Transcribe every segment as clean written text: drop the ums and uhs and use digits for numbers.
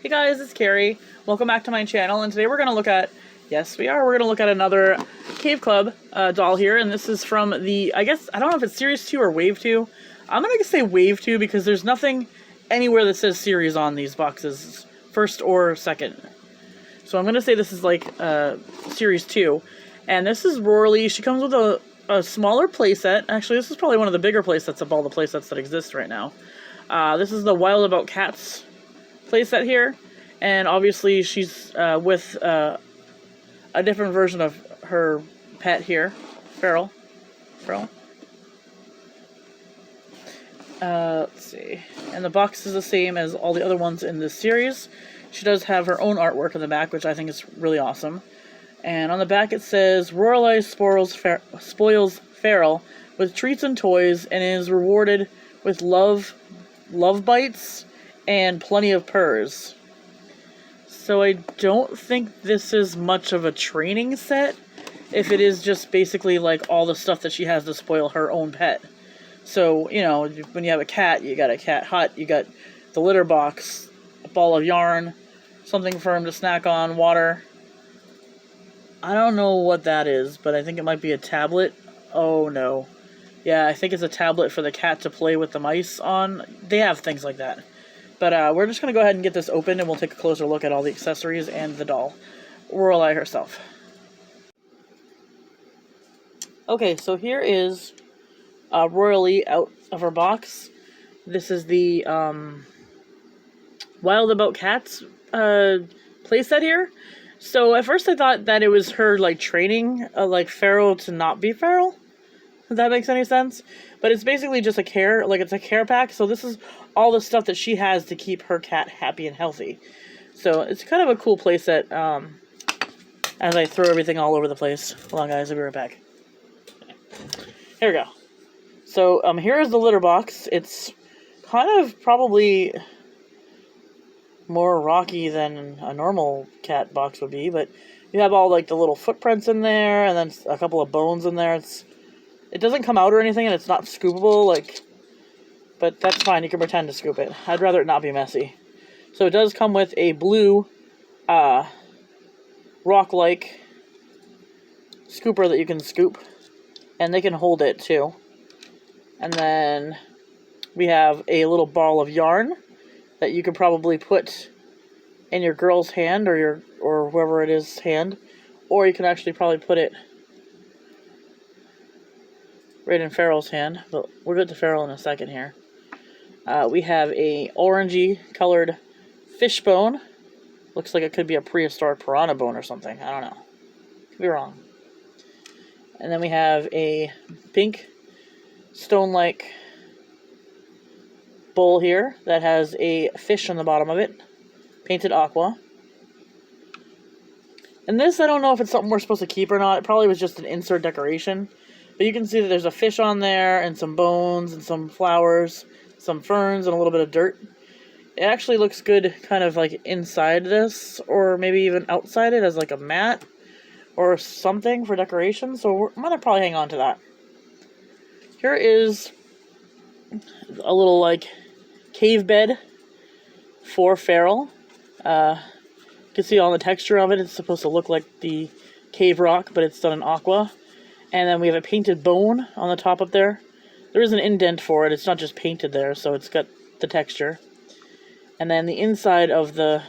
Hey guys, it's Carrie. Welcome back to my channel, and today we're going to look at, yes we are, we're going to look at another Cave Club doll here, and this is from the, I don't know if it's Series 2 or Wave 2. I'm going to say Wave 2 because there's nothing anywhere that says Series on these boxes, first or second. So I'm going to say this is like Series 2, and this is Roaralai. She comes with a smaller playset. Actually, this is probably one of the bigger playsets of all the playsets that exist right now. This is the Wild About Cats playset here, and obviously she's with a different version of her pet here, Farrell. Let's see. And the box is the same as all the other ones in this series. She does have her own artwork in the back, which I think is really awesome. And on the back it says, Roaralai spoils Farrell with treats and toys and is rewarded with love bites and plenty of purrs. So I don't think this is much of a training set, if it is just basically like all the stuff that she has to spoil her own pet. So, you know, when you have a cat, you got a cat hut, you got the litter box, a ball of yarn, something for him to snack on, water. I don't know what that is, but I think it might be a tablet. Oh no. Yeah, I think it's a tablet for the cat to play with the mice on. They have things like that. But we're just going to go ahead and get this open, and we'll take a closer look at all the accessories and the doll. Roaralai herself. Okay, so here is Roaralai out of her box. This is the Wild About Cats playset here. So at first I thought that it was her like training like Farrell to not be Farrell. If that makes any sense. But it's basically just a care, like it's a care pack. So this is all the stuff that she has to keep her cat happy and healthy. So it's kind of a cool playset as I throw everything all over the place. Hold on guys, I'll be right back. Here we go. So here is the litter box. It's kind of probably more rocky than a normal cat box would be. But you have all like the little footprints in there and then a couple of bones in there. It doesn't come out or anything, and it's not scoopable, like, but that's fine. You can pretend to scoop it. I'd rather it not be messy. So it does come with a blue, rock-like scooper that you can scoop, and they can hold it too. And then we have a little ball of yarn that you could probably put in your girl's hand or whoever it is hand, or you can actually probably put it right in Farrell's hand, but we'll get to Farrell in a second here. We have a orangey colored fish bone. Looks like it could be a prehistoric piranha bone or something. I don't know. Could be wrong. And then we have a pink stone-like bowl here that has a fish on the bottom of it, painted aqua. And this, I don't know if it's something we're supposed to keep or not. It probably was just an insert decoration. But you can see that there's a fish on there, and some bones, and some flowers, some ferns, and a little bit of dirt. It actually looks good kind of like inside this, or maybe even outside it as like a mat, or something for decoration, so I'm going to probably hang on to that. Here is a little like cave bed for Farrell. You can see all the texture of it. It's supposed to look like the cave rock, but it's done in aqua. And then we have a painted bone on the top up there. There is an indent for it. It's not just painted there, so it's got the texture. And then the inside of the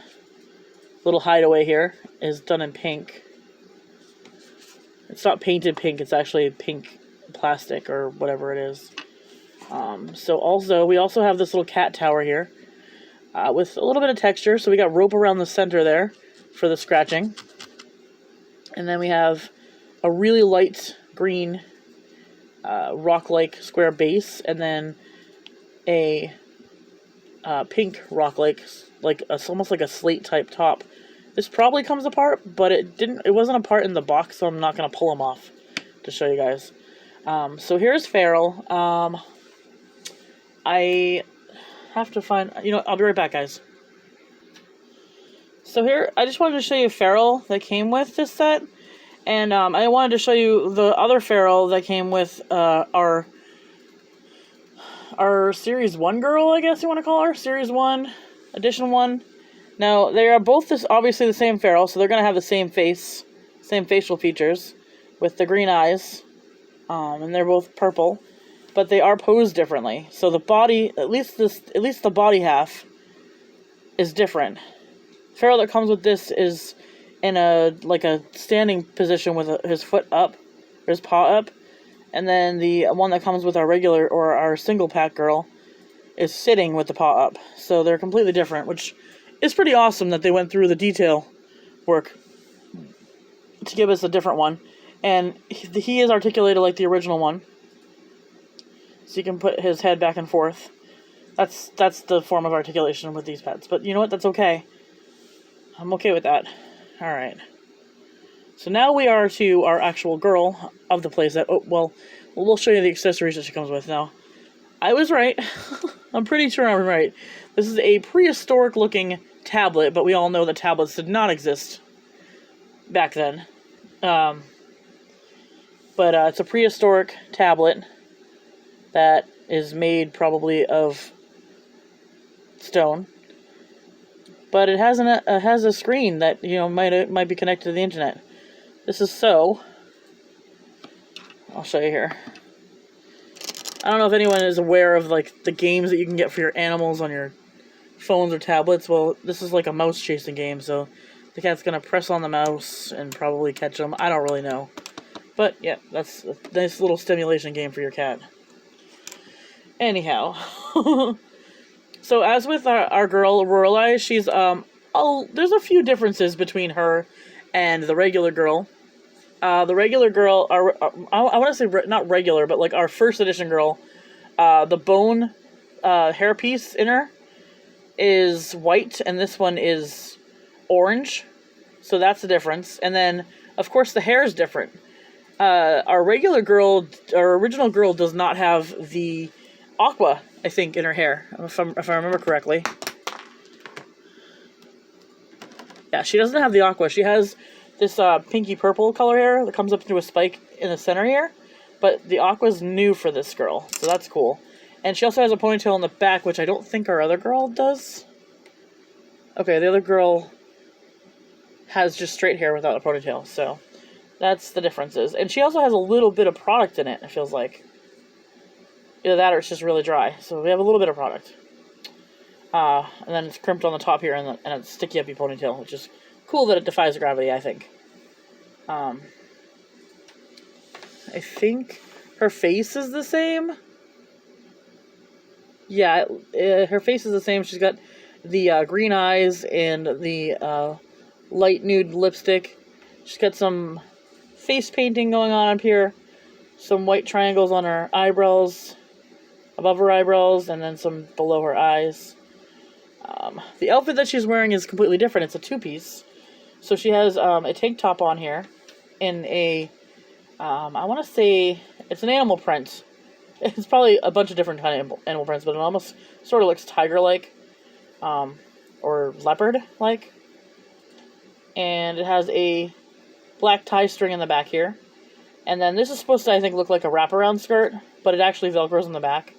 little hideaway here is done in pink. It's not painted pink. It's actually pink plastic or whatever it is. So we also have this little cat tower here with a little bit of texture. So we got rope around the center there for the scratching. And then we have a really light green rock-like square base, and then a pink rock-like, almost like a slate type top. This probably comes apart, but it wasn't apart in the box, so I'm not going to pull them off to show you guys. So here's Farrell. I have to find, I'll be right back, guys. So here, I just wanted to show you Farrell that came with this set. And I wanted to show you the other Farrell that came with our Series 1 girl, I guess you want to call her. Series 1, Edition 1. Now, they are both obviously the same Farrell, so they're going to have the same face, same facial features, with the green eyes, and they're both purple, but they are posed differently. So the body, at least the body half, is different. Farrell that comes with this is in a standing position with his foot up, or his paw up, and then the one that comes with our regular or our single pack girl is sitting with the paw up. So they're completely different, which is pretty awesome that they went through the detail work to give us a different one. And he is articulated like the original one, so you can put his head back and forth. That's the form of articulation with these pets. But you know what? That's okay. I'm okay with that. Alright. So now we are to our actual girl of the playset. Oh, well, we'll show you the accessories that she comes with now. I was right. I'm pretty sure I'm right. This is a prehistoric looking tablet, but we all know that tablets did not exist back then. But it's a prehistoric tablet that is made probably of stone. But it has a screen that, you know, might be connected to the internet. This is I'll show you here. I don't know if anyone is aware of like the games that you can get for your animals on your phones or tablets. Well, this is like a mouse chasing game, so the cat's gonna press on the mouse and probably catch them. I don't really know. But yeah, that's a nice little stimulation game for your cat. Anyhow. So as with our girl, Roaralai, she's, there's a few differences between her and the regular girl. The regular girl, I want to say not regular, but like our first edition girl, the bone hairpiece in her is white, and this one is orange. So that's the difference. And then, of course, the hair is different. Our original girl does not have the aqua, I think, in her hair, if I remember correctly. Yeah, she doesn't have the aqua. She has this pinky purple color hair that comes up into a spike in the center here, but the aqua's new for this girl, so that's cool. And she also has a ponytail in the back, which I don't think our other girl does. Okay, the other girl has just straight hair without a ponytail, so that's the differences. And she also has a little bit of product in it, it feels like. Either that or it's just really dry, so we have a little bit of product. And then it's crimped on the top here, and a sticky uppy ponytail, which is cool that it defies gravity, I think. I think her face is the same. Yeah, her face is the same. She's got the green eyes and the light nude lipstick. She's got some face painting going on up here. Some white triangles on her eyebrows, above her eyebrows, and then some below her eyes. The outfit that she's wearing is completely different. It's a two-piece. So she has a tank top on here in a, I want to say, it's an animal print. It's probably a bunch of different kind of animal prints, but it almost sort of looks tiger-like, or leopard-like. And it has a black tie string in the back here. And then this is supposed to, I think, look like a wraparound skirt, but it actually velcros in the back.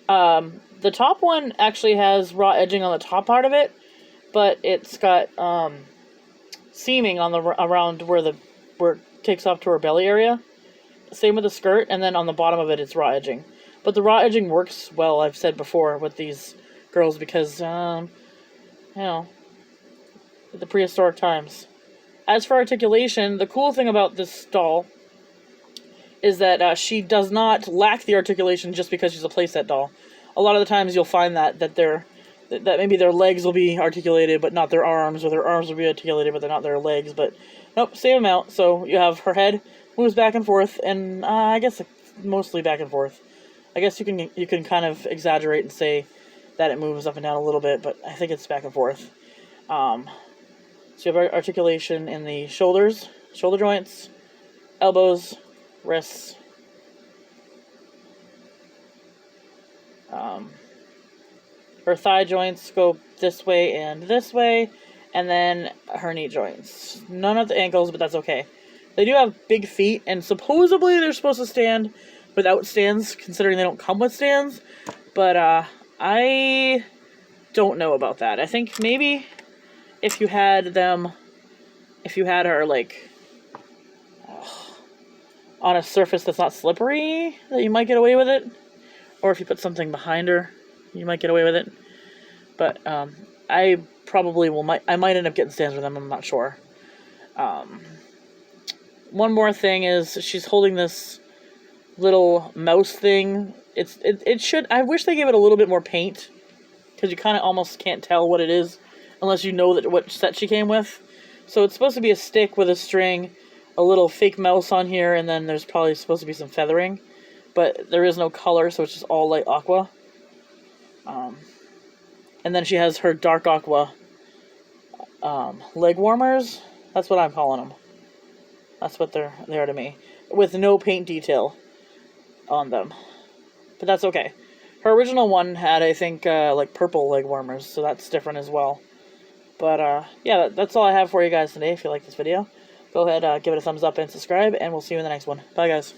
The top one actually has raw edging on the top part of it, but it's got seaming on around where it takes off to her belly area. Same with the skirt, and then on the bottom of it, it's raw edging. But the raw edging works well, I've said before, with these girls because, you know, the prehistoric times. As for articulation, the cool thing about this doll is that she does not lack the articulation just because she's a playset doll. A lot of the times you'll find that maybe their legs will be articulated but not their arms, or their arms will be articulated but they're not their legs. But nope, same amount. So you have her head moves back and forth, and I guess mostly back and forth. I guess you can kind of exaggerate and say that it moves up and down a little bit, but I think it's back and forth. So you have articulation in the shoulders, shoulder joints, elbows, wrists. Her thigh joints go this way, and then her knee joints. None of the ankles, but that's okay. They do have big feet, and supposedly they're supposed to stand without stands, considering they don't come with stands. But I don't know about that. I think maybe if you had her like on a surface that's not slippery, that you might get away with it. Or if you put something behind her, you might get away with it. But I probably I might end up getting stands with them, I'm not sure. One more thing is she's holding this little mouse thing. It should, I wish they gave it a little bit more paint, because you kind of almost can't tell what it is unless you know what set she came with. So it's supposed to be a stick with a string, a little fake mouse on here, and then there's probably supposed to be some feathering. But there is no color, so it's just all light aqua. And then she has her dark aqua leg warmers. That's what I'm calling them. That's what they are to me. With no paint detail on them. But that's okay. Her original one had, I think, like purple leg warmers, so that's different as well. But, yeah, that's all I have for you guys today. If you like this video, go ahead, give it a thumbs up and subscribe, and we'll see you in the next one. Bye, guys.